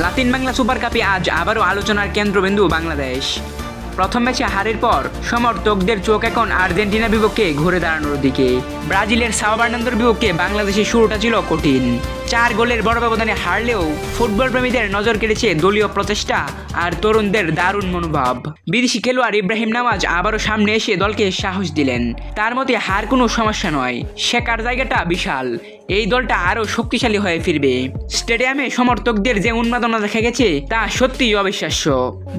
Latin Bangla super কাপে আজ আবারও আলোচনার কেন্দ্রবিন্দু বাংলাদেশ। প্রথম ম্যাচে হারের পর সমর্থকদের চোখ এখন আর্জেন্টিনার বিপক্ষে ঘুরে দাঁড়ানোর দিকে। ব্রাজিলের সাও বার্নান্দোর বিপক্ষে বাংলাদেশের শুরুটা ছিল কঠিন। 4 গোলের বড় ব্যবধানে হারলেও ফুটবল প্রেমীদের নজর কেড়েছে দলীয় প্রচেষ্টা আর তরুণদের দারুণ মনোভাব। বিদেশি খেলোয়াড় ইব্রাহিম নামাজ আবারও সামনে এসে দলকে সাহস দিলেন। তার মতে হার কোনো সমস্যা নয়, শেখার জায়গাটা বিশাল। এই দলটা আরও শক্তিশালী হয়ে ফিরবে। স্টেডিয়ামে সমর্থকদের যে উন্মাদনা দেখা গেছে তা সত্যিই অবিশ্বাস্য।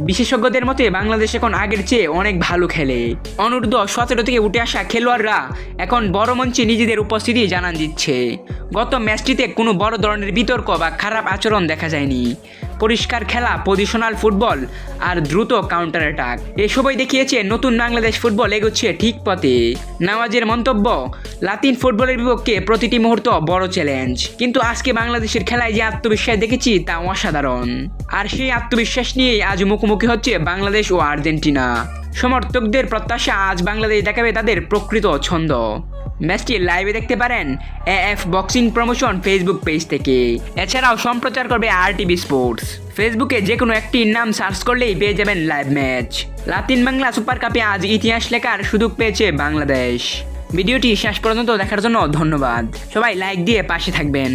বিশেষজ্ঞদের মতে বাংলাদেশ এখন আগের চেয়ে অনেক ভালো খেলে। অনূর্ধ্ব-17 থেকে উঠে আসা খেলোয়াড়রা এখন বড় মঞ্চে নিজেদের উপস্থিতি জানান দিচ্ছে। গত ম্যাচটিতে কোনো বড় ধরনের বিতর্ক বা খারাপ আচরণ দেখা যায়নি। পরিষ্কার খেলা, পজিশনাল ফুটবল আর দ্রুত কাউন্টার অ্যাটাক এসবই দেখিয়েছে নতুন বাংলাদেশ ফুটবল এগোচ্ছে ঠিক পথে। নওয়াজের মন্তব্য, লাতিন ফুটবলের বিপক্ষে প্রতিটি মুহূর্ত বড় চ্যালেঞ্জ, কিন্তু আজকে বাংলাদেশের খেলায় যে আত্মবিশ্বাস দেখেছি তা অসাধারণ। আর সেই আত্মবিশ্বাস নিয়েই আজ মুখোমুখি হচ্ছে বাংলাদেশ ও আর্জেন্টিনা। সমর্থকদের প্রত্যাশা আজ বাংলাদেশ দেখাবে তাদের প্রকৃত ছন্দ। ম্যাচটি লাইভে দেখতে পারেন AF boxing promotion Facebook page থেকে। এছাড়াও সম্প্রচার করবে RTV স্পোর্টস। ফেসবুকে যে কোনো একটি নাম সার্চ করলেই পেয়ে যাবেন live match. Latin Bangla super কাপে আজ ইতিহাস লেখার সুযোগ পেয়েছে বাংলাদেশ। ভিডিওটি শেষ পর্যন্ত দেখার জন্য ধন্যবাদ। সবাই লাইক দিয়ে পাশে থাকবেন।